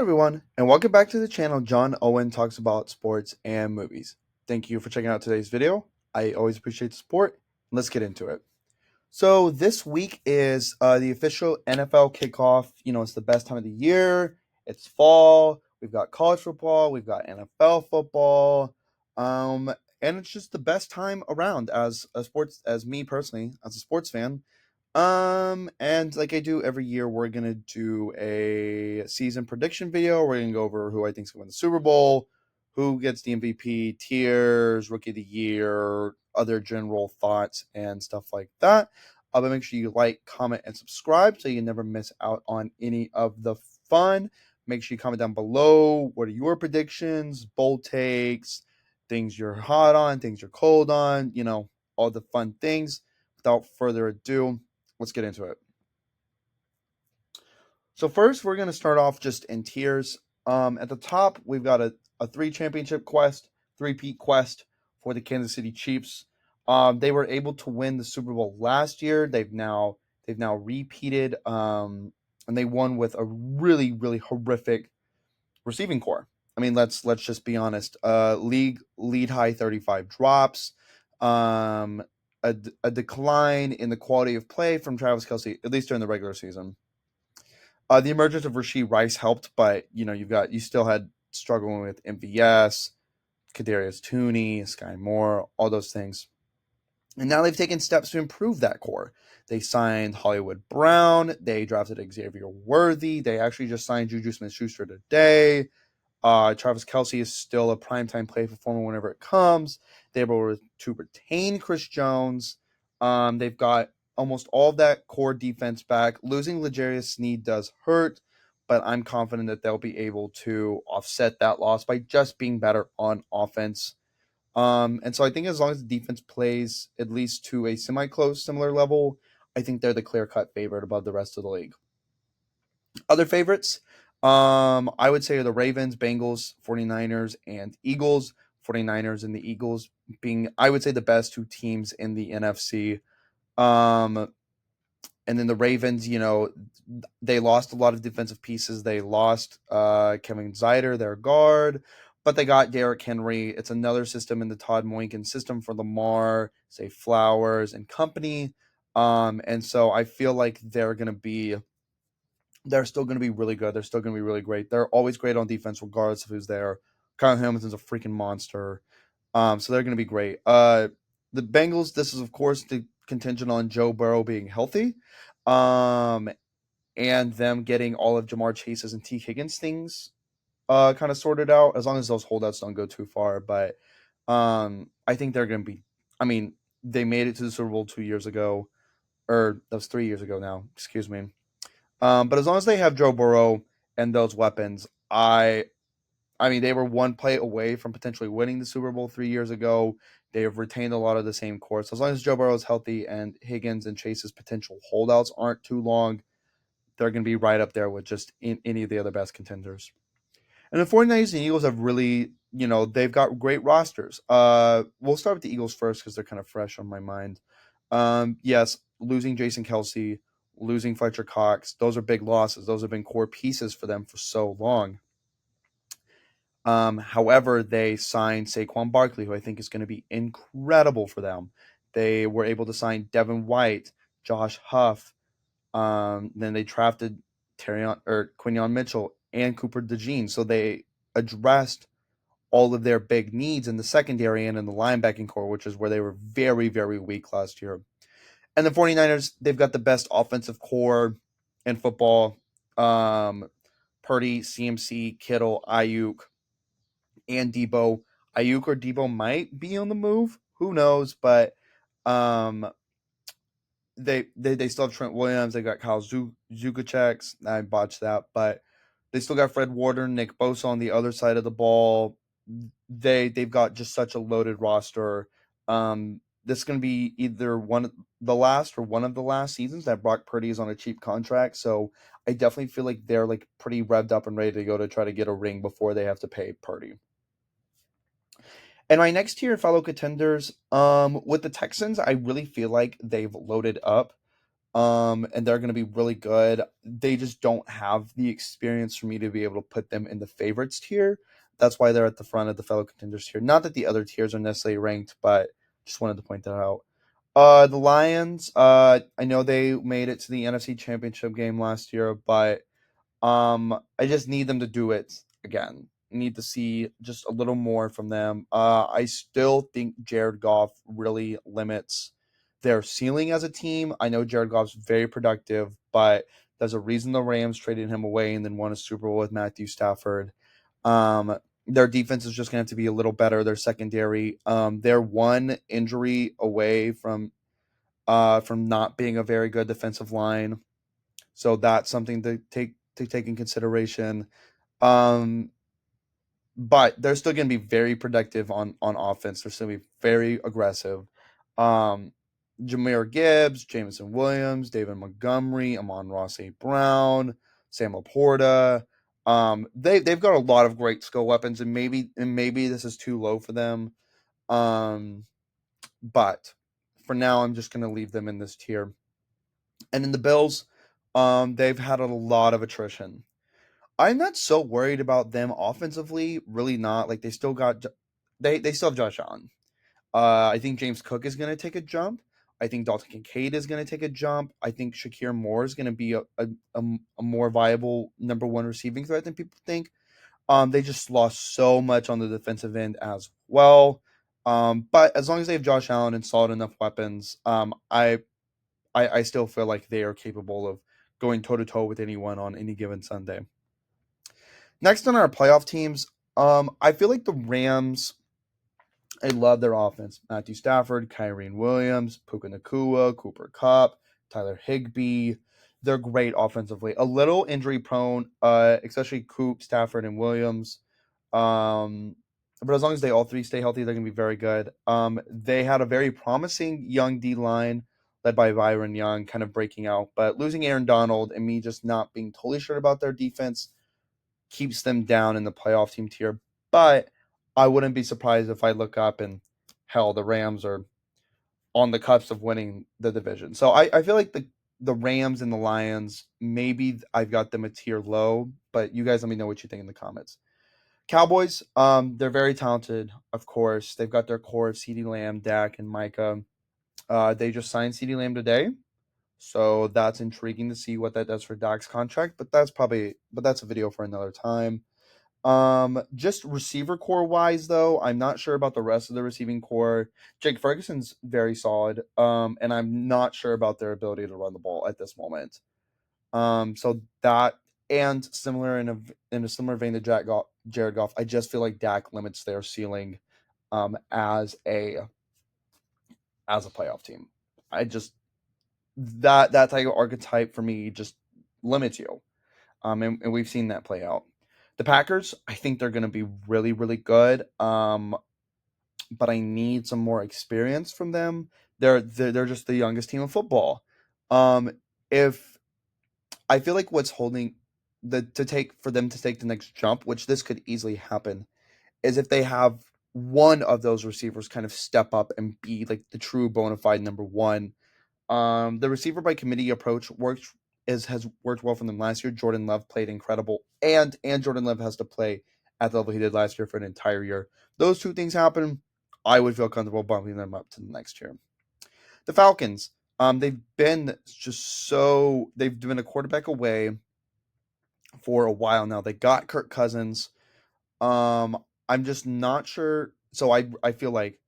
everyone, and welcome back to the channel. John Owen talks about sports and movies. Thank you for checking out today's video. I always appreciate the support. Let's get into it. So this week is the official NFL kickoff. It's the best time of the year. It's fall. We've got college football. We've got NFL football. And it's just the best time around as me personally, as a sports fan. And like I do every year, we're gonna do a season prediction video. We're gonna go over who I think's gonna win the Super Bowl, who gets the MVP, tiers, Rookie of the Year, other general thoughts and stuff like that. But make sure you like, comment, and subscribe so you never miss out on any of the fun. Make sure you comment down below. What are your predictions, bold takes, things you're hot on, things you're cold on, all the fun things. Without further ado, let's get into it. So first, we're going to start off just in tiers. At the top, we've got a three-peat quest for the Kansas City Chiefs. They were able to win the Super Bowl last year. They've now repeated, and they won with a really really horrific receiving core. I mean, let's just be honest. League lead high 35 drops. A decline in the quality of play from Travis Kelce, at least during the regular season. The emergence of Rashee Rice helped, but you still had struggling with MVS, Kadarius Toney, Sky Moore, all those things. And now they've taken steps to improve that core. They signed Hollywood Brown. They drafted Xavier Worthy. They actually just signed Juju Smith-Schuster today. Travis Kelce is still a primetime play performer whenever it comes. They're able to retain Chris Jones. They've got almost all of that core defense back. Losing L'Jarius Sneed does hurt, but I'm confident that they'll be able to offset that loss by just being better on offense. And so I think as long as the defense plays at least to a semi-close, similar level, I think they're the clear-cut favorite above the rest of the league. Other favorites, I would say are the Ravens, Bengals, 49ers, and Eagles. 49ers and the Eagles being, I would say, the best two teams in the NFC. And then the Ravens, they lost a lot of defensive pieces. They lost Kevin Zeider, their guard, but they got Derrick Henry. It's another system in the Todd Monken system for Lamar, say Flowers and company. And so I feel like they're still going to be really good. They're still going to be really great. They're always great on defense, regardless of who's there. Kyle Hamilton's a freaking monster. So they're going to be great. The Bengals, this is, of course, the contingent on Joe Burrow being healthy. And them getting all of Jamar Chase's and T. Higgins things kind of sorted out, as long as those holdouts don't go too far. But I think they're going to be, I mean, they made it to the Super Bowl 2 years ago, or that was 3 years ago now, excuse me. But as long as they have Joe Burrow and those weapons, I mean, they were one play away from potentially winning the Super Bowl 3 years ago. They have retained a lot of the same core. So as long as Joe Burrow is healthy and Higgins and Chase's potential holdouts aren't too long, they're going to be right up there with just any of the other best contenders. And the 49ers and Eagles have really, they've got great rosters. We'll start with the Eagles first because they're kind of fresh on my mind. Yes, losing Jason Kelce, losing Fletcher Cox, those are big losses. Those have been core pieces for them for so long. However, they signed Saquon Barkley, who I think is going to be incredible for them. They were able to sign Devin White, Josh Huff. Then they drafted Quinyon Mitchell and Cooper DeJean. So they addressed all of their big needs in the secondary and in the linebacking core, which is where they were very, very weak last year. And the 49ers, they've got the best offensive core in football. Purdy, CMC, Kittle, Ayuk, and Debo. Ayuk or Debo might be on the move. Who knows? But they still have Trent Williams. They got Kyle Zukachek. I botched that, but they still got Fred Warner, Nick Bosa on the other side of the ball. They've got just such a loaded roster. This is going to be either one of the last seasons that Brock Purdy is on a cheap contract. So I definitely feel like they're like pretty revved up and ready to go to try to get a ring before they have to pay Purdy. And my next tier fellow contenders, with the Texans, I really feel like they've loaded up. And they're going to be really good. They just don't have the experience for me to be able to put them in the favorites tier. That's why they're at the front of the fellow contenders tier. Not that the other tiers are necessarily ranked, but just wanted to point that out. The Lions, I know they made it to the NFC Championship game last year, but I just need them to do it again. Need to see just a little more from them. I still think Jared Goff really limits their ceiling as a team. I know Jared Goff's very productive, but there's a reason the Rams traded him away and then won a Super Bowl with Matthew Stafford. Um, their defense is just going to have to be a little better. Their secondary, they're one injury away from not being a very good defensive line. So that's something to take in consideration. Um, but they're still going to be very productive on offense. They're still going to be very aggressive. Um, Jahmyr Gibbs, Jameson Williams, David Montgomery, Amon-Ra St. Brown, Sam Laporta. They've got a lot of great skill weapons, and maybe this is too low for them. But for now, I'm just going to leave them in this tier. And in the Bills, they've had a lot of attrition. I'm not so worried about them offensively. Really not. Like they still have Josh Allen. I think James Cook is going to take a jump. I think Dalton Kincaid is going to take a jump. I think Shakir Moore is going to be a more viable number one receiving threat than people think. They just lost so much on the defensive end as well. But as long as they have Josh Allen and solid enough weapons, I still feel like they are capable of going toe to toe with anyone on any given Sunday. Next on our playoff teams, I feel like the Rams. I love their offense. Matthew Stafford, Kyrie Williams, Puka Nacua, Cooper Kupp, Tyler Higbee. They're great offensively. A little injury prone, especially Coop, Stafford, and Williams. But as long as they all three stay healthy, they're going to be very good. They had a very promising young D line led by Byron Young, kind of breaking out. But losing Aaron Donald and me just not being totally sure about their defense keeps them down in the playoff team tier. But I wouldn't be surprised if I look up and hell, the Rams are on the cusp of winning the division. So I feel like the Rams and the Lions, maybe I've got them a tier low, but you guys let me know what you think in the comments. Cowboys, they're very talented, of course. They've got their core of CeeDee Lamb, Dak, and Micah. They just signed CeeDee Lamb today. So that's intriguing to see what that does for Dak's contract, but that's a video for another time. Just receiver core wise though, I'm not sure about the rest of the receiving core. Jake Ferguson's very solid. And I'm not sure about their ability to run the ball at this moment. So that and similar in a similar vein to Jared Goff, I just feel like Dak limits their ceiling as a playoff team. I just that type of archetype for me just limits you. And we've seen that play out. The Packers, I think they're going to be really, really good. But I need some more experience from them. They're just the youngest team in football. If I feel like what's holding for them to take the next jump, which this could easily happen, is if they have one of those receivers kind of step up and be like the true bona fide number one. The receiver by committee approach has worked well for them last year. Jordan Love played incredible, and Jordan Love has to play at the level he did last year for an entire year. Those two things happen, I would feel comfortable bumping them up to the next year. The Falcons, they've been a quarterback away for a while now. They got Kirk Cousins. I'm just not sure. So I feel like,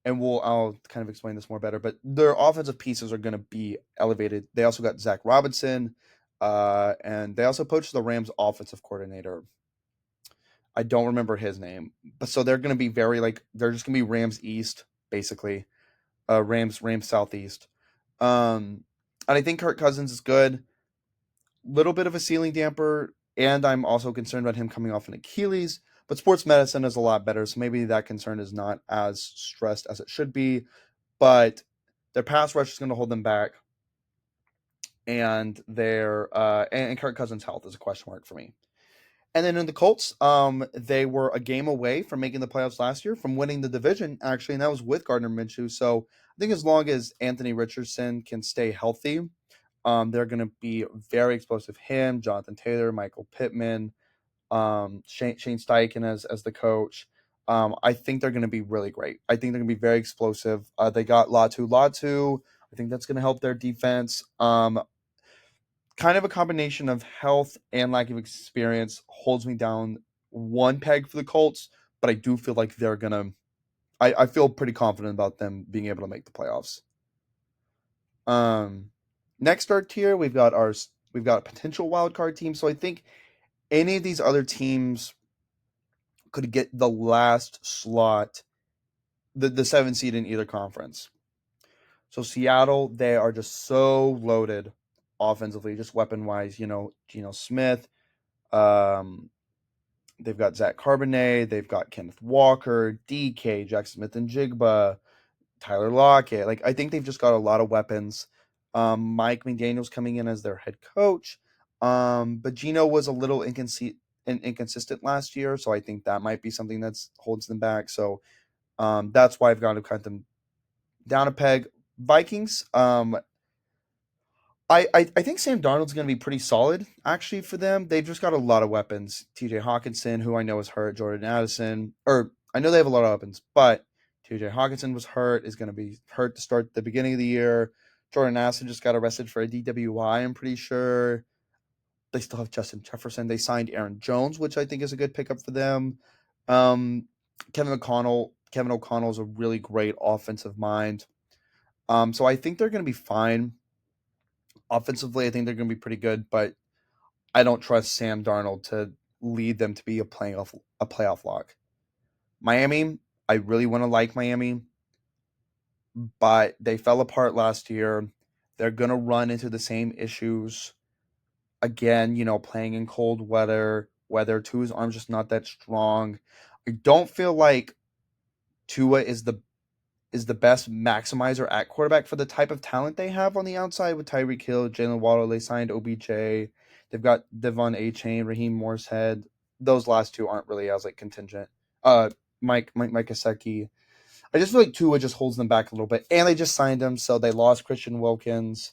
and I'll kind of explain this more better, but their offensive pieces are going to be elevated. They also got Zach Robinson, and they also poached the Rams offensive coordinator. I don't remember his name, but so they're going to be they're just going to be Rams East basically, Rams Southeast, and I think Kirk Cousins is good. Little bit of a ceiling damper, and I'm also concerned about him coming off an Achilles. But sports medicine is a lot better, so maybe that concern is not as stressed as it should be. But their pass rush is going to hold them back, and and Kirk Cousins' health is a question mark for me. And then in the Colts, they were a game away from making the playoffs last year, from winning the division actually, and that was with Gardner Minshew. So I think as long as Anthony Richardson can stay healthy, They're going to be very explosive. Him, Jonathan Taylor, Michael Pittman, Shane Steichen as the coach. I think they're going to be really great. I think they're going to be very explosive. They got Latu. I think that's going to help their defense. Kind of a combination of health and lack of experience holds me down one peg for the Colts, but I do feel like they're going to. I feel pretty confident about them being able to make the playoffs. Next our tier, we've got a potential wild card team. So I think any of these other teams could get the last slot, the 7 seed in either conference. So Seattle, they are just so loaded offensively, just weapon wise. Geno Smith. They've got Zach Charbonnet. They've got Kenneth Walker, DK, Jackson Smith and Jigba, Tyler Lockett. Like, I think they've just got a lot of weapons. Mike McDaniel's coming in as their head coach. But Geno was a little inconsistent last year, so I think that might be something that holds them back. So that's why I've got to cut them down a peg. Vikings. I think Sam Darnold's going to be pretty solid, actually, for them. They've just got a lot of weapons. TJ Hawkinson, who I know is hurt, Jordan Addison, or I know they have a lot of weapons, but TJ Hawkinson was hurt, is going to be hurt to start the beginning of the year. Jordan Addison just got arrested for a DWI, I'm pretty sure. They still have Justin Jefferson. They signed Aaron Jones, which I think is a good pickup for them. Kevin O'Connell is a really great offensive mind. So I think they're going to be fine. Offensively, I think they're going to be pretty good, but I don't trust Sam Darnold to lead them to be a playoff lock. Miami, I really want to like Miami, but they fell apart last year. They're going to run into the same issues again, playing in cold weather. Tua's arm's just not that strong. I don't feel like Tua is the best maximizer at quarterback for the type of talent they have on the outside with Tyreek Hill, Jalen Waddle. They signed OBJ. They've got Devon Achane, Raheem Morsehead. Those last two aren't really as contingent. Mike Gesicki. I just feel like Tua just holds them back a little bit, and they just signed him, so they lost Christian Wilkins.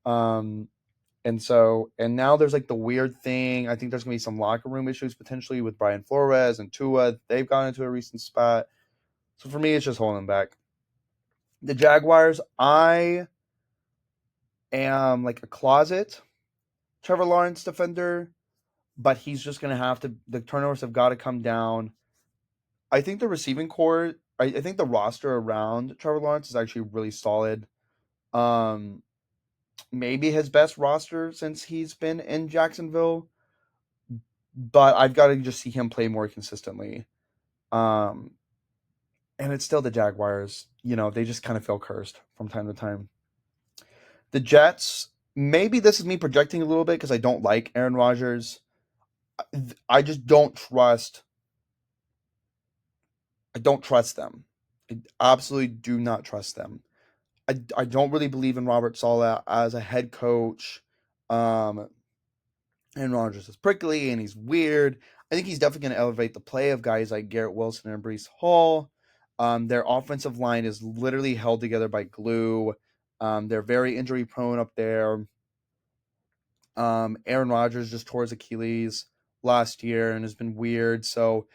And now there's the weird thing. I think there's gonna be some locker room issues potentially with Brian Flores and Tua. They've gone into a recent spot. So for me, it's just holding them back. The Jaguars, I am a closet Trevor Lawrence defender, but he's just going to have to, the turnovers have got to come down. I think the receiving core, I think the roster around Trevor Lawrence is actually really solid. Maybe his best roster since he's been in Jacksonville, but I've got to just see him play more consistently. And it's still the Jaguars. They just kind of feel cursed from time to time. The Jets, maybe this is me projecting a little bit because I don't like Aaron Rodgers. I just don't trust. I don't trust them. I absolutely do not trust them. I don't really believe in Robert Saleh as a head coach. Aaron Rodgers is prickly and he's weird. I think he's definitely going to elevate the play of guys like Garrett Wilson and Breece Hall. Their offensive line is literally held together by glue. They're very injury prone up there. Aaron Rodgers just tore his Achilles last year and has been weird. So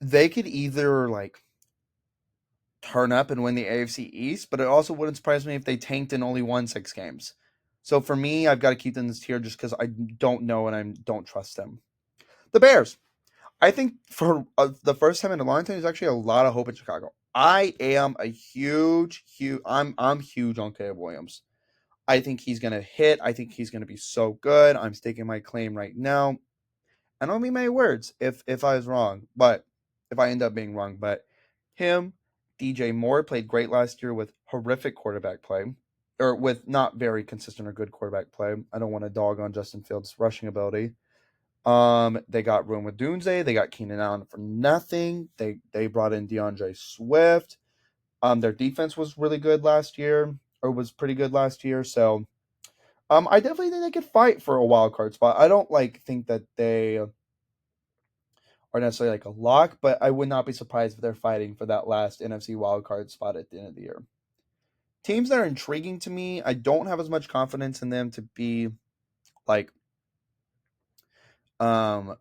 they could either turn up and win the AFC East, but it also wouldn't surprise me if they tanked and only won 6 games. So for me, I've got to keep them this tier just because I don't know and I don't trust them. The Bears. I think for the first time in a long time, there's actually a lot of hope in Chicago. I am a huge. I'm huge on Caleb Williams. I think he's gonna hit. I think he's gonna be so good. I'm staking my claim right now. I don't mean my words if I was wrong, but if I end up being wrong, but him, DJ Moore played great last year with horrific quarterback play, or with not very consistent or good quarterback play. I don't want to dog on Justin Fields' rushing ability. They got Rome Odunze. They got Keenan Allen for nothing. They brought in DeAndre Swift. Their defense was really good last year, or was pretty good last year. So, I definitely think they could fight for a wild card spot. I don't think that they are necessarily a lock, but I would not be surprised if they're fighting for that last NFC wild card spot at the end of the year. Teams that are intriguing to me, I don't have as much confidence in them to be like um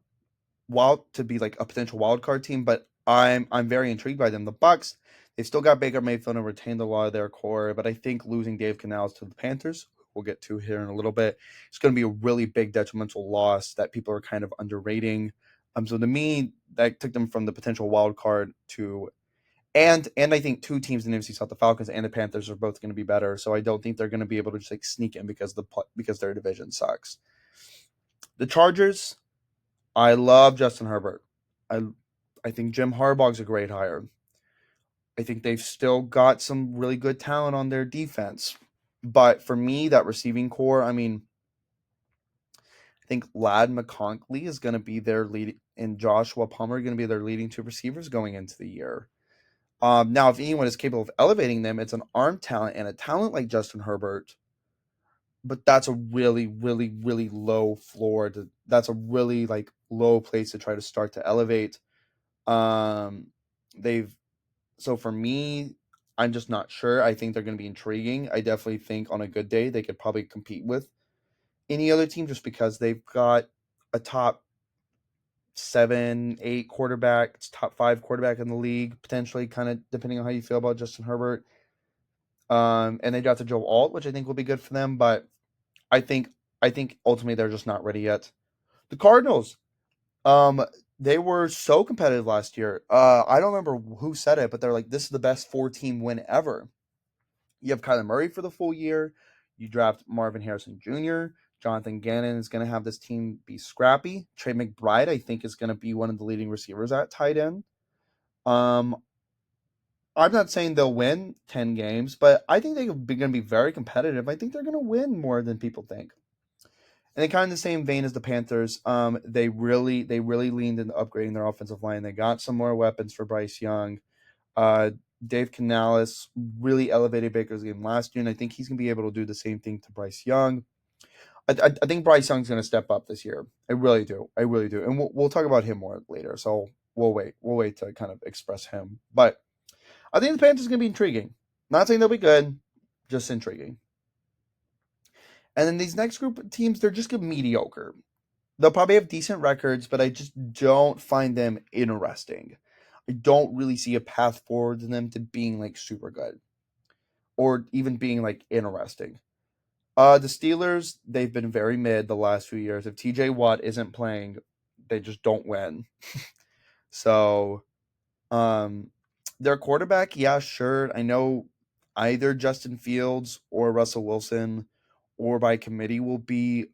like a potential wild card team, but I'm very intrigued by them. The Bucks, they've still got Baker Mayfield and retained a lot of their core, but I think losing Dave Canales to the Panthers, we'll get to here in a little bit, it's going to be a really big detrimental loss that people are kind of underrating. So to me, that took them from the potential wild card to and I think two teams in the NFC South, the Falcons and the Panthers, are both going to be better. So I don't think they're going to be able to just like sneak in because their division sucks. The Chargers, I love Justin Herbert. I I think Jim Harbaugh's a great hire. I think they've still got some really good talent on their defense. But for me, that receiving core, I mean, I think Lad McConkey is going to be their lead, and Joshua Palmer are going to be their leading two receivers going into the year. Now, if anyone is capable of elevating them, it's an arm talent and a talent like Justin Herbert. But that's a really, really, really low floor. That's a really like low place to try to start to elevate. Um, they've So for me, I'm just not sure. I think they're going to be intriguing. I definitely think on a good day they could probably compete with any other team just because they've got a top 7, 8 quarterback, top 5 quarterback in the league, potentially, kind of depending on how you feel about Justin Herbert. And they got to Joe Alt, which I think will be good for them, but I think I think ultimately they're just not ready yet. The Cardinals, um, they were so competitive last year. I don't remember who said it, but they're like, this is the best 4-team win ever. You have Kyler Murray for the full year. You draft Marvin Harrison Jr. Jonathan Gannon is going to have this team be scrappy. Trey McBride, I think, is going to be one of the leading receivers at tight end. Um, I'm not saying they'll win 10 games, but I think they're going to be very competitive. I think they're going to win more than people think. And they kind of in the same vein as the Panthers. They really leaned into upgrading their offensive line. They got some more weapons for Bryce Young. Uh, Dave Canales really elevated Baker's game last year, and I think he's going to be able to do the same thing to Bryce Young. I think Bryce Young's going to step up this year. I really do. I really do. And we'll talk about him more later. So we'll wait. We'll wait to kind of express him. But I think the Panthers are going to be intriguing. Not saying they'll be good, just intriguing. And then these next group of teams, they're just mediocre. They'll probably have decent records, but I just don't find them interesting. I don't really see a path forward to them to being like super good or even being like interesting. The Steelers, they've been very mid the last few years. If TJ Watt isn't playing, they just don't win. So, um, their quarterback, yeah, sure. I know either Justin Fields or Russell Wilson or by committee will be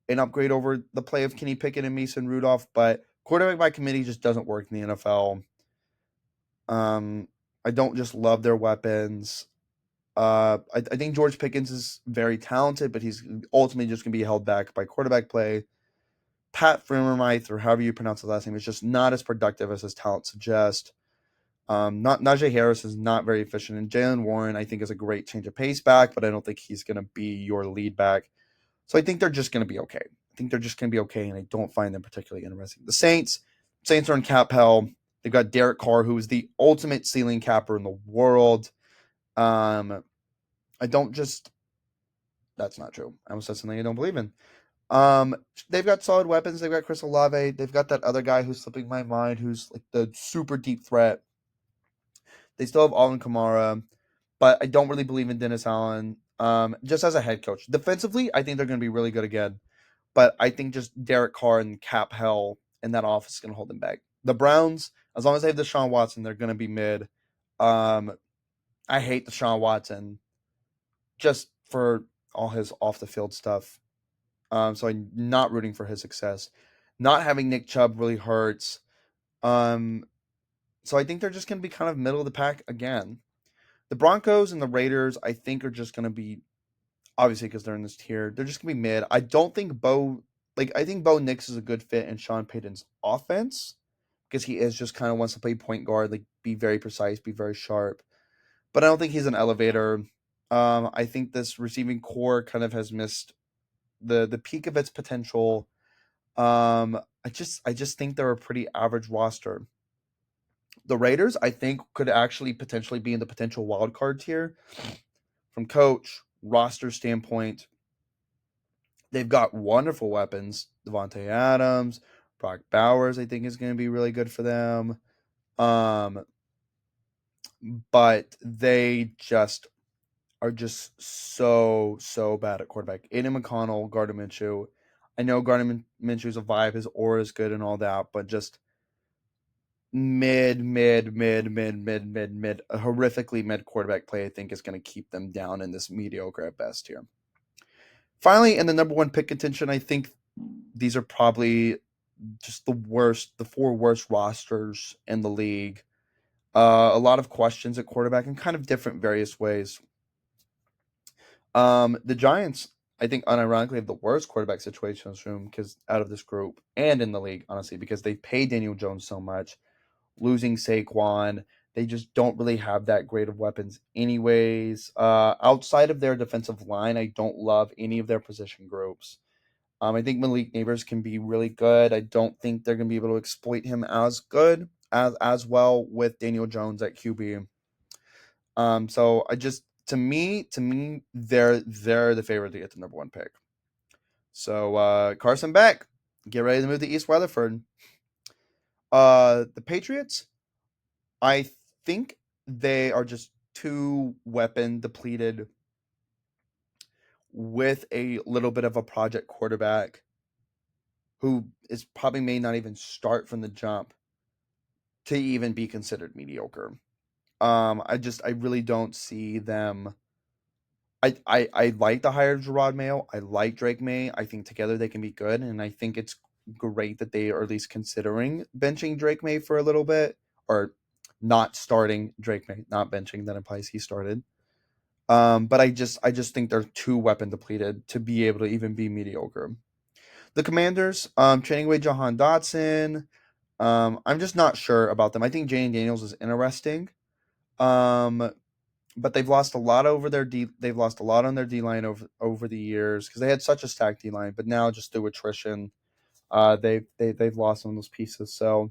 an upgrade over the play of Kenny Pickett and Mason Rudolph, but quarterback by committee just doesn't work in the NFL. I don't just love their weapons. I think George Pickens is very talented, but he's ultimately just going to be held back by quarterback play. Pat Freiermuth, or however you pronounce his last name, is just not as productive as his talent suggests. Not Najee Harris is not very efficient, and Jalen Warren I think is a great change of pace back, but I don't think he's going to be your lead back. So I think they're just going to be okay. I think they're just going to be okay, and I don't find them particularly interesting. The Saints are in cap hell. They've got Derek Carr, who is the ultimate ceiling capper in the world. I don't just. That's not true. I almost said something I don't believe in. Um, they've got solid weapons. They've got Chris Olave. They've got that other guy who's slipping my mind, who's like the super deep threat. They still have Alvin Kamara, but I don't really believe in Dennis Allen. Just as a head coach, defensively, I think they're going to be really good again. But I think just Derek Carr and cap hell in that office is going to hold them back. The Browns, as long as they have Deshaun Watson, they're going to be mid. Um, I hate Deshaun Watson just for all his off the field stuff. So I'm not rooting for his success. Not having Nick Chubb really hurts. Um, so I think they're just going to be kind of middle of the pack again. The Broncos and the Raiders, I think, are just going to be obviously because they're in this tier. They're just going to be mid. I think Bo Nix is a good fit in Sean Payton's offense because he is just kind of wants to play point guard, like be very precise, be very sharp. But I don't think he's an elevator. I think this receiving core kind of has missed the peak of its potential. I just think they're a pretty average roster. The Raiders, I think, could actually potentially be in the potential wild card tier from coach, roster standpoint, they've got wonderful weapons. Devontae Adams, Brock Bowers, I think is going to be really good for them. Um, but they just are just so bad at quarterback. Aiden McConnell, Gardner Minshew. I know Gardner Minshew's a vibe, his aura is good and all that, but just mid, a horrifically mid quarterback play, I think is going to keep them down in this mediocre at best here. Finally, in the number one pick contention, I think these are probably just the four worst rosters in the league. A lot of questions at quarterback in kind of different various ways. The Giants, I think, unironically, have the worst quarterback situation in this room because out of this group and in the league, honestly, because they pay Daniel Jones so much. Losing Saquon, they just don't really have that great of weapons, anyways. Outside of their defensive line, I don't love any of their position groups. I think Malik Neighbors can be really good. I don't think they're going to be able to exploit him as good as well with Daniel Jones at QB. So I just to me, they're the favorite to get the number one pick. So Carson Beck, get ready to move to East Weatherford. The Patriots, I think they are just too weapon depleted with a little bit of a project quarterback who is probably may not even start from the jump to even be considered mediocre. I really don't see them. I like the hire of Gerard Mayo. I like Drake May. I think together they can be good, and I think it's great that they are at least considering benching Drake May for a little bit, or not starting Drake May, not benching. That implies he started. But I just think they're too weapon depleted to be able to even be mediocre. The Commanders, trading away Jahan Dotson. I'm just not sure about them. I think Jane Daniels is interesting. Um, but they've lost a lot over their D. They've lost a lot on their D line over the years because they had such a stacked D line. But now just through attrition, they've lost some of those pieces. So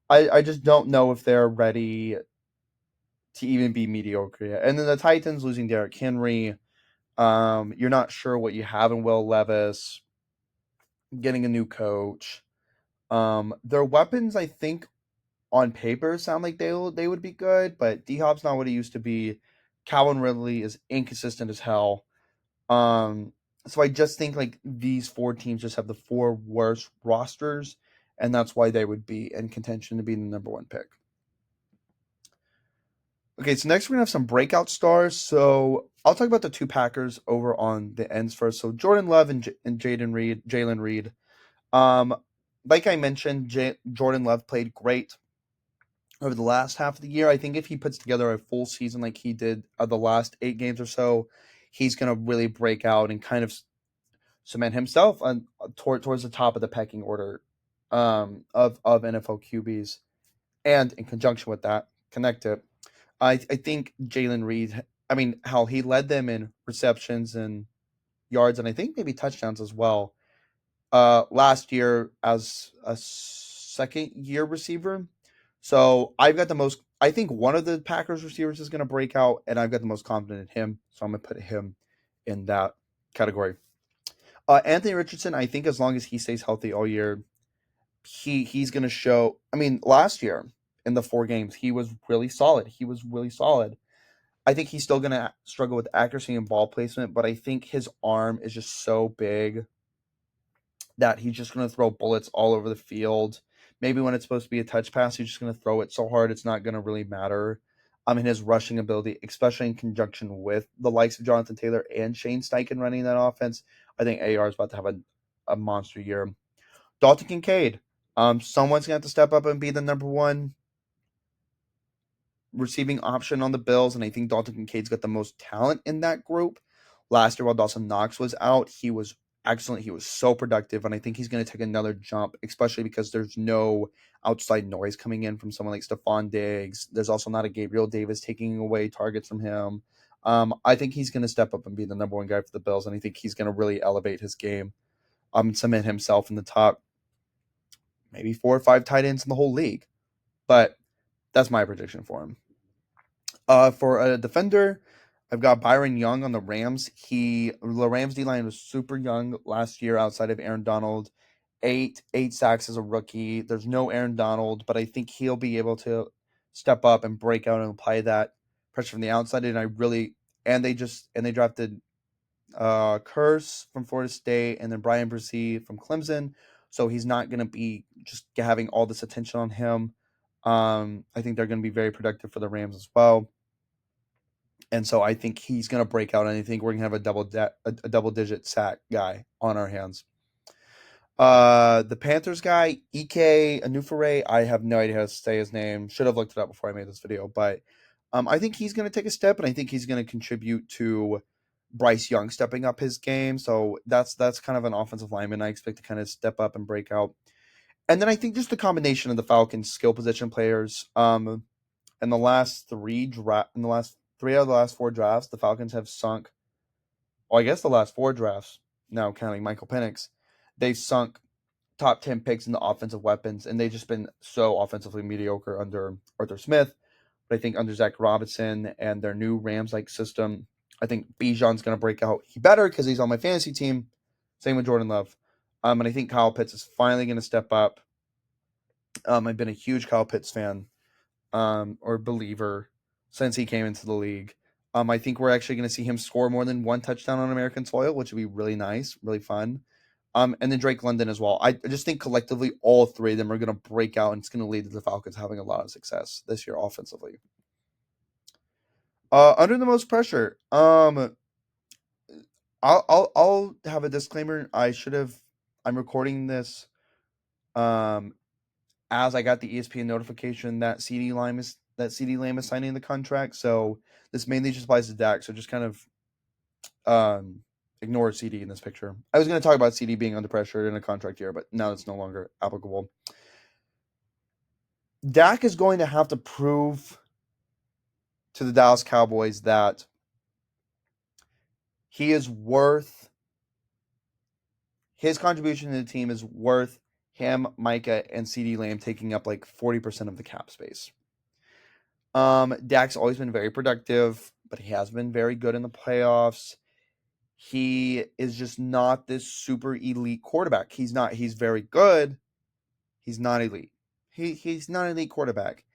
I just don't know if they're ready to even be mediocre yet. And then the Titans losing Derrick Henry. You're not sure what you have in Will Levis. Getting a new coach. Their weapons, I think, on paper sound like they would be good, but D Hop's not what he used to be. Calvin Ridley is inconsistent as hell. So I just think like these four teams just have the four worst rosters, and that's why they would be in contention to be the number one pick. Okay, so next we're gonna have some breakout stars. So I'll talk about the two Packers over on the ends first. So Jordan Love and Jalen Reed. Um, like I mentioned, Jordan Love played great over the last half of the year. I think if he puts together a full season like he did the last 8 games or so, he's going to really break out and kind of cement himself on towards the top of the pecking order of NFL QBs. And in conjunction with that, connect it. I think Jalen Reed. I mean, how he led them in receptions and yards, and I think maybe touchdowns as well. Last year as a second year receiver. So I've got the most. I think one of the Packers receivers is going to break out, and I've got the most confident in him. So I'm going to put him in that category. Anthony Richardson, I think as long as he stays healthy all year, he's going to show. I mean, last year in the 4 games, he was really solid. I think he's still going to struggle with accuracy and ball placement, but I think his arm is just so big that he's just going to throw bullets all over the field. Maybe when it's supposed to be a touch pass, he's just going to throw it so hard it's not going to really matter. I mean, his rushing ability, especially in conjunction with the likes of Jonathan Taylor and Shane Steichen running that offense, I think AR is about to have a monster year. Dalton Kincaid, someone's going to have to step up and be the number one receiving option on the Bills, and I think Dalton Kincaid's got the most talent in that group. Last year, while Dawson Knox was out, he was excellent. He was so productive, and I think he's going to take another jump, especially because there's no outside noise coming in from someone like Stephon Diggs. There's also not a Gabriel Davis taking away targets from him. I think he's going to step up and be the number one guy for the Bills, and I think he's going to really elevate his game, cement himself in the top maybe 4 or 5 tight ends in the whole league. But that's my prediction for him. For a defender, I've got Byron Young on the Rams. The Rams D line was super young last year outside of Aaron Donald. Eight sacks as a rookie. There's no Aaron Donald, but I think he'll be able to step up and break out and apply that pressure from the outside. And they drafted Curse from Florida State and then Brian Brzee from Clemson. So he's not going to be just having all this attention on him. I think they're going to be very productive for the Rams as well. And so I think he's going to break out, and I think we're going to have a double-digit sack guy on our hands. The Panthers guy, Ike Anufere, I have no idea how to say his name. Should have looked it up before I made this video, but I think he's going to take a step, and I think he's going to contribute to Bryce Young stepping up his game. So that's kind of an offensive lineman I expect to kind of step up and break out. And then I think just the combination of the Falcons' skill position players. In the last three out of the last 4 drafts, the Falcons have sunk. Well, I guess the last 4 drafts, now counting Michael Penix, they've sunk top 10 picks in the offensive weapons, and they've just been so offensively mediocre under Arthur Smith. But I think under Zach Robinson and their new Rams-like system, I think Bijan's going to break out. He better because he's on my fantasy team. Same with Jordan Love. And I think Kyle Pitts is finally going to step up. I've been a huge Kyle Pitts fan or believer since he came into the league. I think we're actually going to see him score more than 1 touchdown on American soil, which would be really nice, really fun. And then Drake London as well. I just think collectively all 3 of them are going to break out, and it's going to lead to the Falcons having a lot of success this year offensively. Under the most pressure, I'll have a disclaimer. I'm recording this as I got the ESPN notification that CeeDee Lamb is signing the contract. So this mainly just applies to Dak. So just kind of ignore CeeDee in this picture. I was going to talk about CeeDee being under pressure in a contract year, but now it's no longer applicable. Dak is going to have to prove to the Dallas Cowboys that his contribution to the team is worth him, Micah, and CeeDee Lamb taking up like 40% of the cap space. Dak's always been very productive, but he has been very good in the playoffs. He is just not this super elite quarterback. He's very good. He's not elite. He's not an elite quarterback.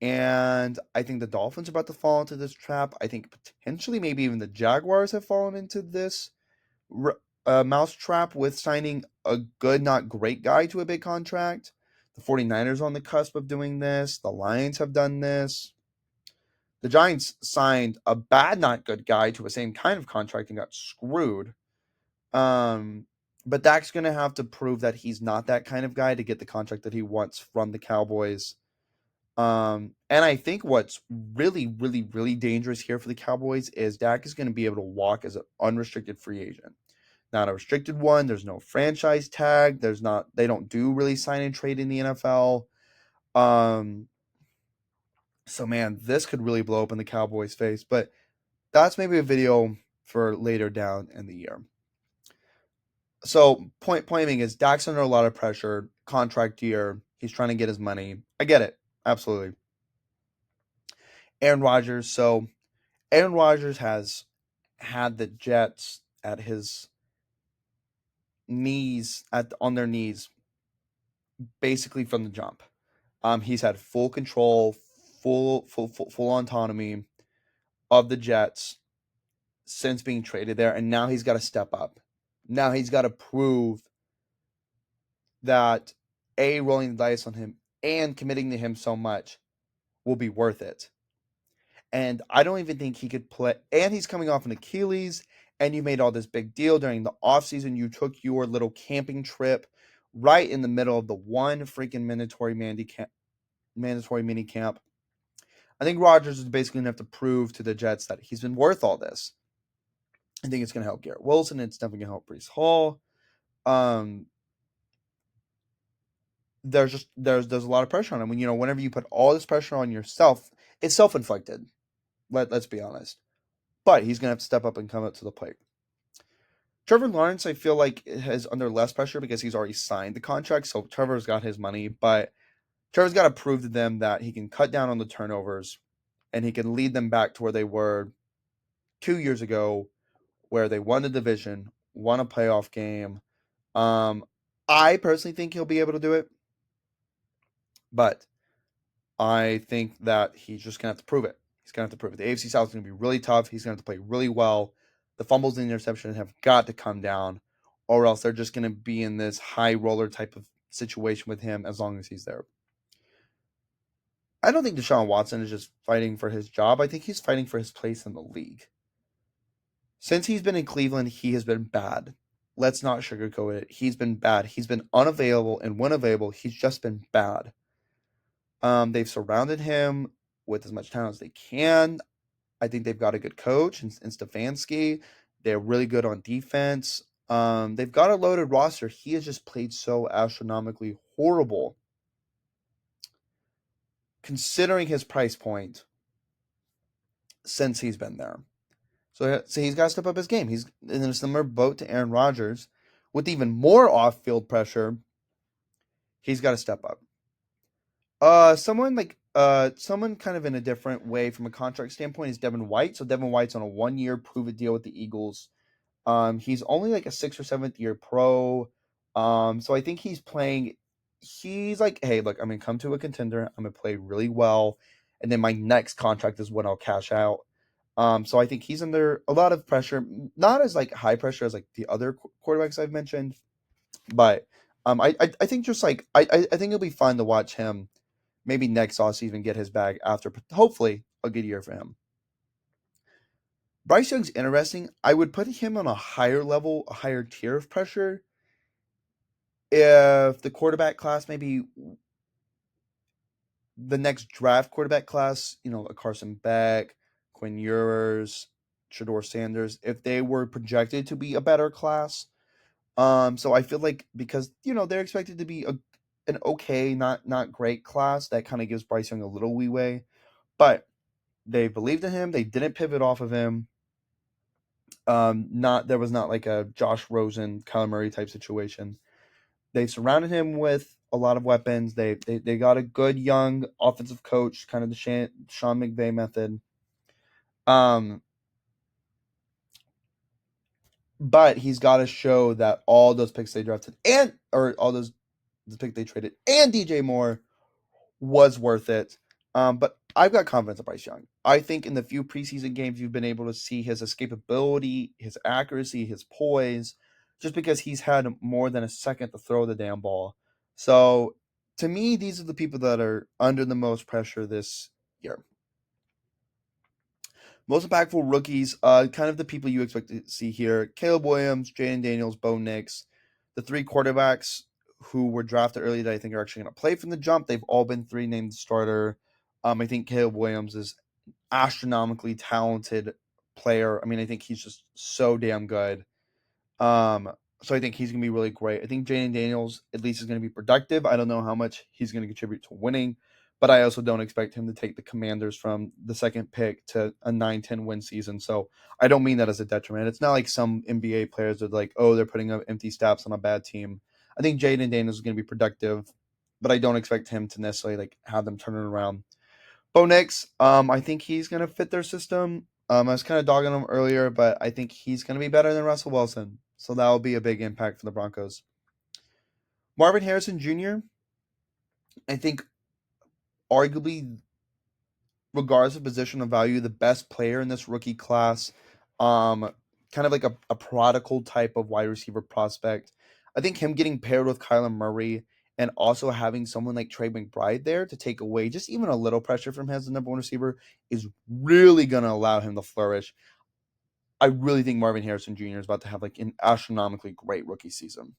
And I think the Dolphins are about to fall into this trap. I think potentially maybe even the Jaguars have fallen into this mouse trap with signing a good, not great guy to a big contract. The 49ers are on the cusp of doing this. The Lions have done this. The Giants signed a bad, not good guy to the same kind of contract and got screwed. But Dak's going to have to prove that he's not that kind of guy to get the contract that he wants from the Cowboys. And I think what's really, really, really dangerous here for the Cowboys is Dak is going to be able to walk as an unrestricted free agent. Not a restricted one. There's no franchise tag. They don't do really sign and trade in the NFL. So man, this could really blow up in the Cowboys' face, but that's maybe a video for later down in the year. So point being is Dak's under a lot of pressure, contract year. He's trying to get his money. I get it. Absolutely. Aaron Rodgers. So Aaron Rodgers has had the Jets at his knees, on their knees, basically from the jump. He's had full control, full autonomy of the Jets since being traded there, and now he's got to step up. Now he's got to prove that rolling the dice on him and committing to him so much will be worth it. And I don't even think he could play. And he's coming off an Achilles, and you made all this big deal during the offseason. You took your little camping trip right in the middle of the one freaking mandatory mini camp. I think Rodgers is basically going to have to prove to the Jets that he's been worth all this. I think it's going to help Garrett Wilson. It's definitely going to help Breece Hall. There's a lot of pressure on him. Whenever you put all this pressure on yourself, it's self-inflicted. Let's be honest. But he's going to have to step up and come up to the plate. Trevor Lawrence, I feel like, is under less pressure because he's already signed the contract. So Trevor's got his money, but Trevor's got to prove to them that he can cut down on the turnovers and he can lead them back to where they were 2 years ago where they won the division, won a playoff game. I personally think he'll be able to do it, but I think that he's just gonna have to prove it. He's gonna have to prove it. The AFC South is gonna be really tough. He's gonna have to play really well. The fumbles and interceptions have got to come down, or else they're just gonna be in this high roller type of situation with him as long as he's there. I don't think Deshaun Watson is just fighting for his job. I think he's fighting for his place in the league. Since he's been in Cleveland, he has been bad. Let's not sugarcoat it. He's been bad. He's been unavailable, and when available, he's just been bad. They've surrounded him with as much talent as they can. I think they've got a good coach in Stefanski. They're really good on defense. They've got a loaded roster. He has just played so astronomically horrible, considering his price point since he's been there. So he's got to step up his game. He's in a similar boat to Aaron Rodgers, with even more off-field pressure. He's got to step up. Someone kind of in a different way from a contract standpoint is Devin White. So Devin White's on a 1-year prove-it deal with the Eagles. He's only like a 6th or 7th year pro. So I think he's playing. He's like, hey, look, I'm gonna come to a contender. I'm gonna play really well, and then my next contract is when I'll cash out. So I think he's under a lot of pressure, not as like high pressure as like the other quarterbacks I've mentioned, but I think just like I think it'll be fun to watch him maybe next offseason get his bag after hopefully a good year for him. Bryce Young's interesting. I would put him on a higher level, a higher tier of pressure if the quarterback class, maybe the next draft quarterback class, a Carson Beck, Quinn Ewers, Shedeur Sanders, if they were projected to be a better class. So I feel like because they're expected to be an okay, not great class, that kind of gives Bryce Young a little leeway. But they believed in him. They didn't pivot off of him. There was not like a Josh Rosen, Kyler Murray type situation. They surrounded him with a lot of weapons. They got a good young offensive coach, kind of the Sean McVay method. But he's got to show that all those picks they drafted or all those the pick they traded and DJ Moore was worth it. But I've got confidence in Bryce Young. I think in the few preseason games you've been able to see his escapability, his accuracy, his poise, just because he's had more than a second to throw the damn ball. So to me, these are the people that are under the most pressure this year. Most impactful rookies, kind of the people you expect to see here: Caleb Williams, Jayden Daniels, Bo Nix, the 3 quarterbacks who were drafted early that I think are actually going to play from the jump. They've all been 3 named starter. I think Caleb Williams is astronomically talented player. I mean, I think he's just so damn good. So I think he's going to be really great. I think Jayden Daniels at least is going to be productive. I don't know how much he's going to contribute to winning, but I also don't expect him to take the Commanders from the second pick to a 9-10 win season. So I don't mean that as a detriment. It's not like some NBA players are like, oh, they're putting up empty stats on a bad team. I think Jayden Daniels is going to be productive, but I don't expect him to necessarily like have them turn it around. Bo Nix, I think he's going to fit their system. I was kind of dogging him earlier, but I think he's going to be better than Russell Wilson. So that will be a big impact for the Broncos. Marvin Harrison Jr., I think arguably, regardless of position of value, the best player in this rookie class. Kind of like a prodigal type of wide receiver prospect. I think him getting paired with Kyler Murray and also having someone like Trey McBride there to take away just even a little pressure from him as the number 1 receiver is really going to allow him to flourish. I really think Marvin Harrison Jr. is about to have like an astronomically great rookie season.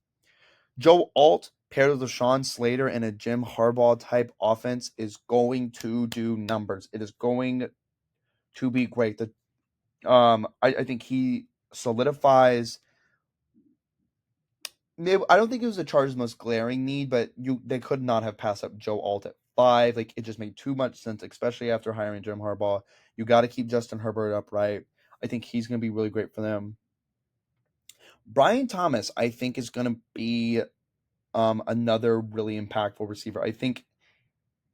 Joe Alt paired with Rashawn Slater and a Jim Harbaugh type offense is going to do numbers. It is going to be great. I think he solidifies. I don't think it was the Chargers' most glaring need, but they could not have passed up Joe Alt at 5. Like, it just made too much sense, especially after hiring Jim Harbaugh. You got to keep Justin Herbert upright. I think he's going to be really great for them. Brian Thomas, I think, is going to be another really impactful receiver. I think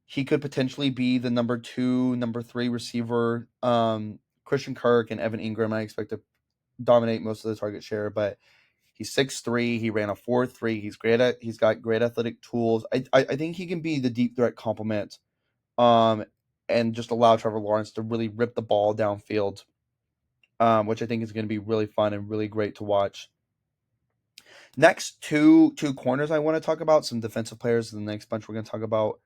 he could potentially be the number 2, number 3 receiver. Christian Kirk and Evan Ingram, I expect to dominate most of the target share, but he's 6'3". He ran a 4.3. He's got great athletic tools. I think he can be the deep threat complement, and just allow Trevor Lawrence to really rip the ball downfield, which I think is going to be really fun and really great to watch. Next, two corners I want to talk about, some defensive players. In the next bunch we're going to talk about.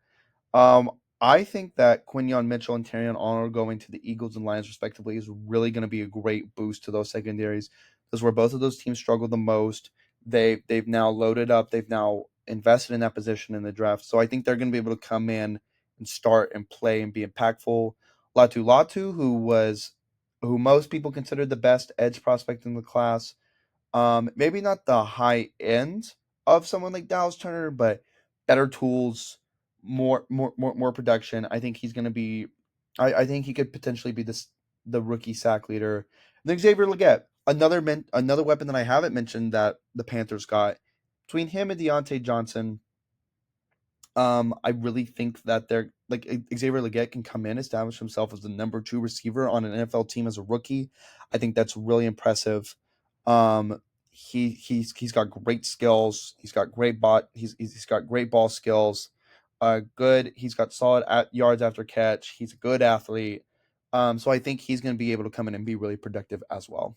I think that Quinyon Mitchell and Terrion Arnold going to the Eagles and Lions respectively is really going to be a great boost to those secondaries. Because where both of those teams struggle the most, they've now loaded up. They've now invested in that position in the draft. So I think they're going to be able to come in and start and play and be impactful. Latu, who most people consider the best edge prospect in the class. Maybe not the high end of someone like Dallas Turner, but better tools, more production. I think he's going to be. I think he could potentially be the rookie sack leader. And then Xavier Legette, another weapon that I haven't mentioned that the Panthers got. Between him and Deontay Johnson, I really think that they're like Xavier Legette can come in, establish himself as the number 2 receiver on an NFL team as a rookie. I think that's really impressive. Um, he's got great skills. He's got great he's got great ball skills. Good. He's got solid yards after catch. He's a good athlete. So I think he's going to be able to come in and be really productive as well.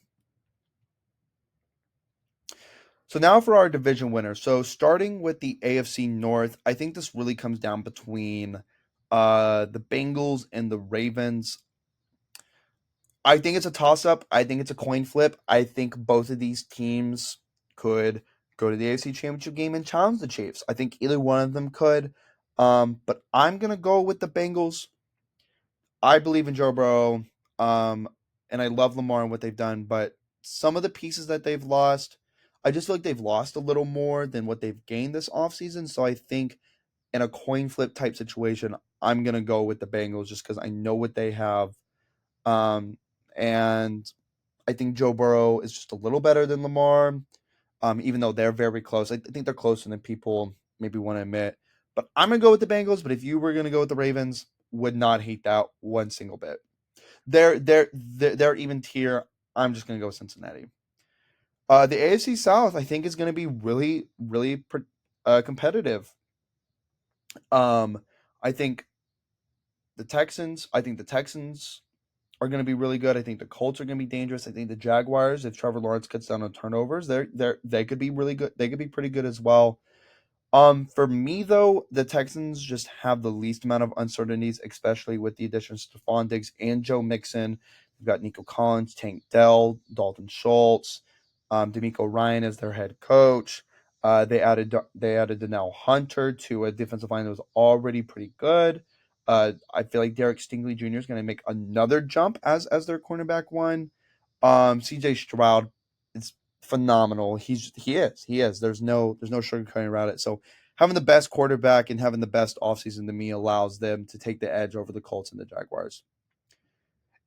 So now for our division winner. So starting with the AFC North, I think this really comes down between the Bengals and the Ravens. I think it's a toss-up. I think it's a coin flip. I think both of these teams could go to the AFC Championship game and challenge the Chiefs. I think either one of them could. But I'm going to go with the Bengals. I believe in Joe Burrow, and I love Lamar and what they've done, but some of the pieces that they've lost, I just feel like they've lost a little more than what they've gained this offseason. So I think in a coin flip type situation, I'm going to go with the Bengals just because I know what they have. And I think Joe Burrow is just a little better than Lamar, even though they're very close. I think they're closer than people maybe want to admit. But I'm going to go with the Bengals, but if you were going to go with the Ravens, would not hate that one single bit. They're even tier. I'm just gonna go with Cincinnati. The AFC South, I think, is gonna be really, really competitive. Um, I think the Texans. I think the Texans are gonna be really good. I think the Colts are gonna be dangerous. I think the Jaguars, if Trevor Lawrence cuts down on turnovers, they could be really good. They could be pretty good as well. For me though, the Texans just have the least amount of uncertainties, especially with the additions of Stephon Diggs and Joe Mixon. You've got Nico Collins, Tank Dell, Dalton Schultz, D'Amico Ryan as their head coach. They added Danielle Hunter to a defensive line that was already pretty good. I feel like Derek Stingley Jr. is going to make another jump as their cornerback one. CJ Stroud is phenomenal. He is. There's no sugarcoating around it. So having the best quarterback and having the best offseason to me allows them to take the edge over the Colts and the Jaguars.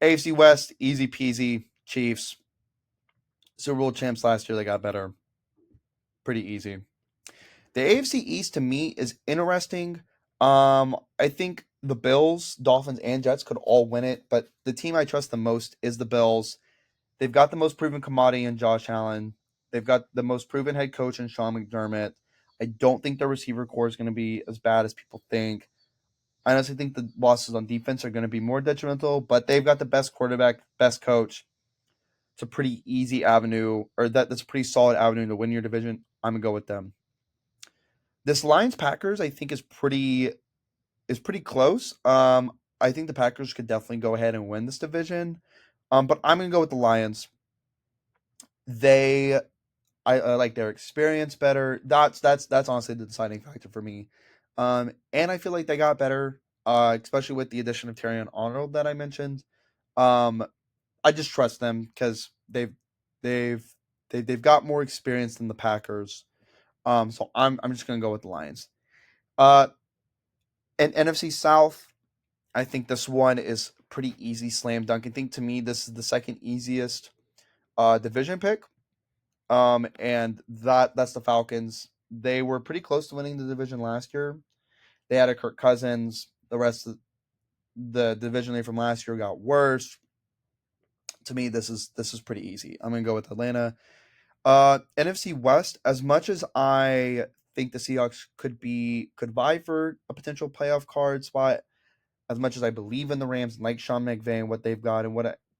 AFC West, easy peasy. Chiefs. Super Bowl champs last year, they got better. Pretty easy. The AFC East to me is interesting. I think the Bills, Dolphins, and Jets could all win it, but the team I trust the most is the Bills. They've got the most proven commodity in Josh Allen. They've got the most proven head coach in Sean McDermott. I don't think their receiver core is going to be as bad as people think. I honestly think the losses on defense are going to be more detrimental, but they've got the best quarterback, best coach. It's a pretty easy avenue, or that's a pretty solid avenue to win your division. I'm gonna go with them. This Lions Packers, I think, is pretty close. I think the Packers could definitely go ahead and win this division. But I'm gonna go with the Lions. They I like their experience better. That's honestly the deciding factor for me. And I feel like they got better, especially with the addition of Terrion Arnold that I mentioned. Um, I just trust them because they've they've got more experience than the Packers. So I'm just gonna go with the Lions. Uh, and NFC South, I think this one is pretty easy, slam dunk. I think to me this is the second easiest division pick. And that's the Falcons. They were pretty close to winning the division last year. They had a Kirk Cousins. The rest of the division from last year got worse. To me, this is pretty easy. I'm gonna go with Atlanta. NFC West. As much as I think the Seahawks could vie for a potential playoff card spot, as much as I believe in the Rams and like Sean McVay and what they've got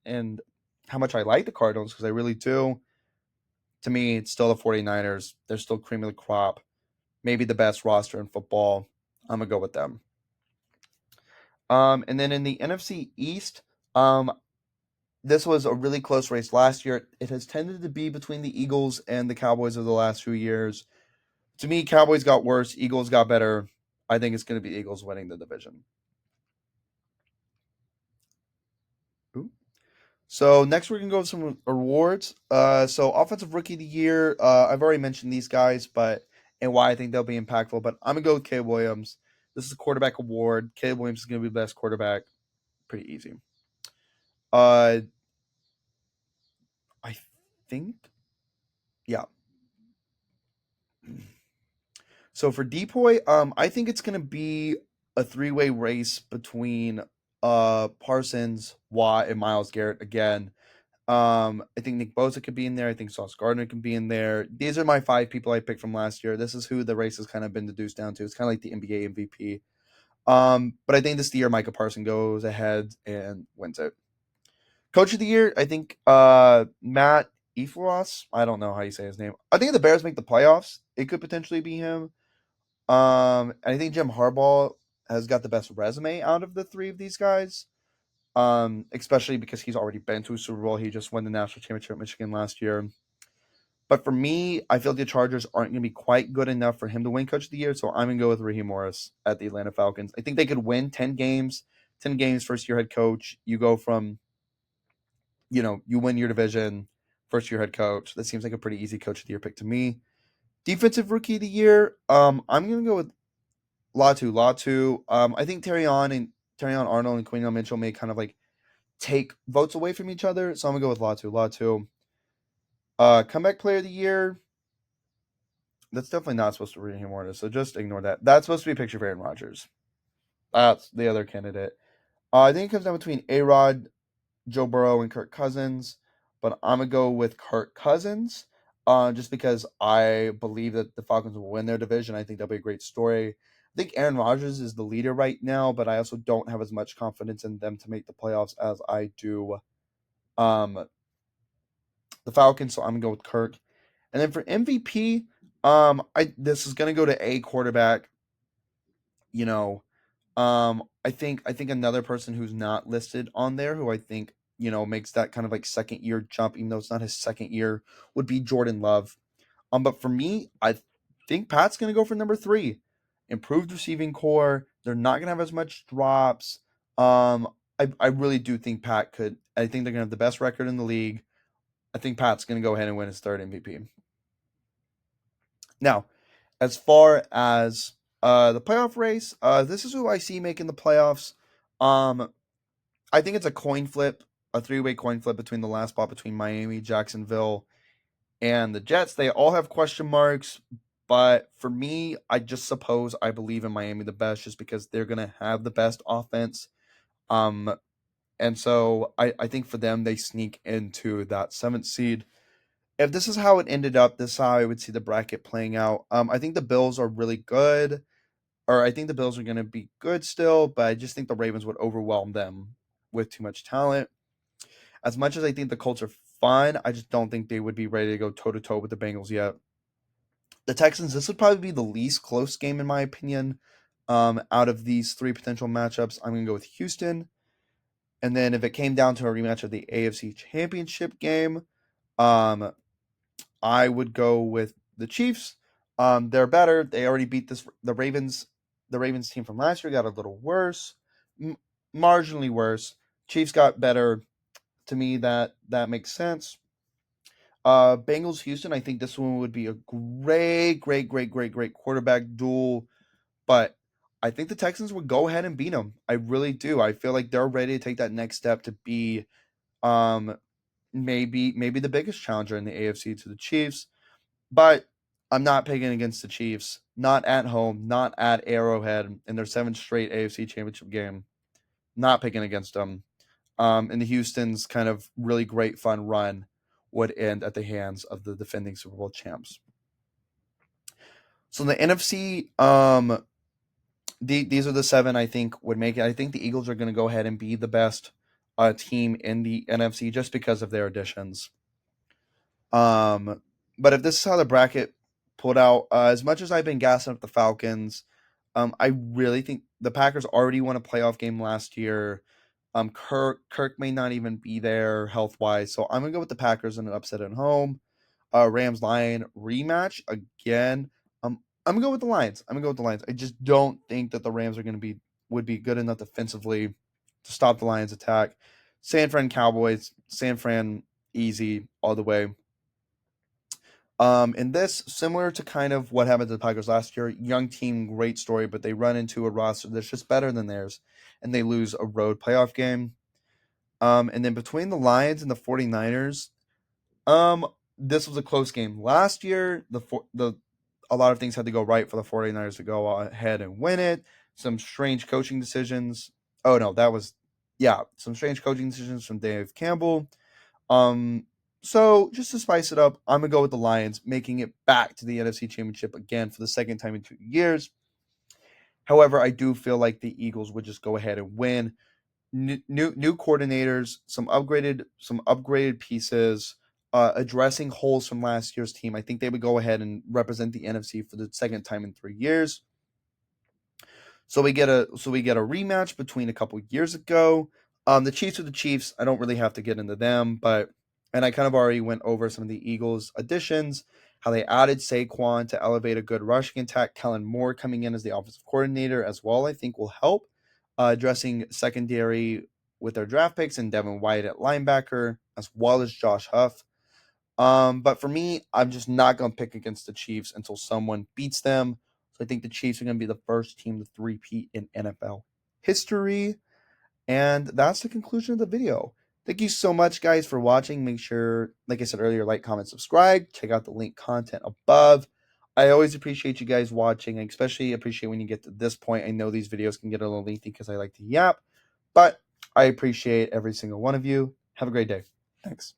and how much I like the Cardinals because I really do. To me, it's still the 49ers. They're still cream of the crop. Maybe the best roster in football. I'm gonna go with them. And then in the NFC East, um, this was a really close race last year. It has tended to be between the Eagles and the Cowboys over the last few years. To me, Cowboys got worse, Eagles got better. I think it's going to be Eagles winning the division. Ooh. So next we're gonna go with some awards. So offensive rookie of the year. I've already mentioned these guys, but and why I think they'll be impactful. But I'm gonna go with Caleb Williams. This is a quarterback award. Caleb Williams is gonna be the best quarterback. Pretty easy. Uh, I think yeah. So for Depoy, I think it's gonna be a three-way race between Parsons, Watt, and Miles Garrett again. I think Nick Bosa could be in there. I think Sauce Gardner can be in there. These are my five people I picked from last year. This is who the race has kind of been deduced down to. It's kind of like the NBA MVP. But I think this is the year Micah Parsons goes ahead and wins it. Coach of the year, I think Matt Efuros. I don't know how you say his name. I think if the Bears make the playoffs, it could potentially be him. And I think Jim Harbaugh has got the best resume out of the three of these guys. Especially because he's already been to a Super Bowl. He just won the national championship at Michigan last year. But for me, I feel the Chargers aren't going to be quite good enough for him to win Coach of the Year, so I'm going to go with Raheem Morris at the Atlanta Falcons. I think they could win 10 games. 10 games, first year head coach. You go from, you win your division, first year head coach. That seems like a pretty easy Coach of the Year pick to me. Defensive Rookie of the Year, I'm going to go with Latu. Latu. I think Terrion Arnold and Quinn Mitchell may kind of like take votes away from each other, so I'm going to go with Latu. Latu. Comeback Player of the Year. That's definitely not supposed to be Raheem Morris, so just ignore that. That's supposed to be a picture of Aaron Rodgers. That's the other candidate. I think it comes down between A-Rod, Joe Burrow, and Kirk Cousins, but I'm going to go with Kirk Cousins just because I believe that the Falcons will win their division. I think that'll be a great story. I think Aaron Rodgers is the leader right now, but I also don't have as much confidence in them to make the playoffs as I do um, the Falcons, so I'm going to go with Kirk. And then for MVP, this is gonna go to a quarterback. You know, I think another person who's not listed on there, who I think makes that kind of like second year jump, even though it's not his second year, would be Jordan Love. But for me, I think Pat's gonna go for number three. Improved receiving core. They're not gonna have as much drops. I really do think Pat could. I think they're gonna have the best record in the league. I think Pat's gonna go ahead and win his third MVP. Now, as far as the playoff race, this is who I see making the playoffs. Um, I think it's a coin flip, a three-way coin flip between the last spot between Miami, Jacksonville, and the Jets. They all have question marks, but for me, I just suppose I believe in Miami the best just because they're gonna have the best offense. Um, and so I think for them, they sneak into that seventh seed. If this is how it ended up, this is how I would see the bracket playing out. I think the Bills are really good, or I think the Bills are going to be good still, but I just think the Ravens would overwhelm them with too much talent. As much as I think the Colts are fine, I just don't think they would be ready to go toe to toe with the Bengals yet. The Texans, this would probably be the least close game in my opinion. Out of these three potential matchups, I'm going to go with Houston. And then if it came down to a rematch of the AFC Championship game, um, I would go with the Chiefs. They're better. They already beat the Ravens. The Ravens team from last year got a little worse, marginally worse. Chiefs got better. To me, that makes sense. Bengals Houston. I think this one would be a great quarterback duel, but I think the Texans would go ahead and beat them. I really do. I feel like they're ready to take that next step to be um maybe the biggest challenger in the AFC to the Chiefs. But I'm not picking against the Chiefs. Not at home, not at Arrowhead in their seventh straight AFC Championship game. Not picking against them. and the Houston's kind of really great fun run would end at the hands of the defending Super Bowl champs. So in the NFC, these are the 7 I think would make it. I think the Eagles are going to go ahead and be the best team in the NFC just because of their additions. But if this is how the bracket pulled out, as much as I've been gassing up the Falcons, I really think the Packers already won a playoff game last year. Kirk may not even be there health wise, so I'm gonna go with the Packers in an upset at home. Rams Lion rematch again. I'm gonna go with the Lions. I'm gonna go with the Lions. I just don't think that the Rams are would be good enough defensively to stop the Lions' attack. San Fran Cowboys. San Fran easy all the way. And this, similar to kind of what happened to the Packers last year, young team, great story, but they run into a roster that's just better than theirs, and they lose a road playoff game. And then between the Lions and the 49ers, this was a close game. Last year, a lot of things had to go right for the 49ers to go ahead and win it. Some strange coaching decisions. Oh, no, some strange coaching decisions from Dave Campbell. So just to spice it up, I'm gonna go with the Lions, making it back to the NFC Championship again for the second time in 2 years. However, I do feel like the Eagles would just go ahead and win. New coordinators, some upgraded pieces, addressing holes from last year's team. I think they would go ahead and represent the NFC for the second time in 3 years. So we get a rematch between a couple years ago. The Chiefs are the Chiefs. I don't really have to get into them, and I kind of already went over some of the Eagles' additions, how they added Saquon to elevate a good rushing attack. Kellen Moore coming in as the offensive coordinator as well, I think will help addressing secondary with their draft picks and Devin White at linebacker as well as Josh Huff. But for me, I'm just not going to pick against the Chiefs until someone beats them. So I think the Chiefs are going to be the first team to three-peat in NFL history. And that's the conclusion of the video. Thank you so much, guys, for watching. Make sure, like I said earlier, like, comment, subscribe. Check out the link content above. I always appreciate you guys watching. I especially appreciate when you get to this point. I know these videos can get a little lengthy because I like to yap, but I appreciate every single one of you. Have a great day. Thanks.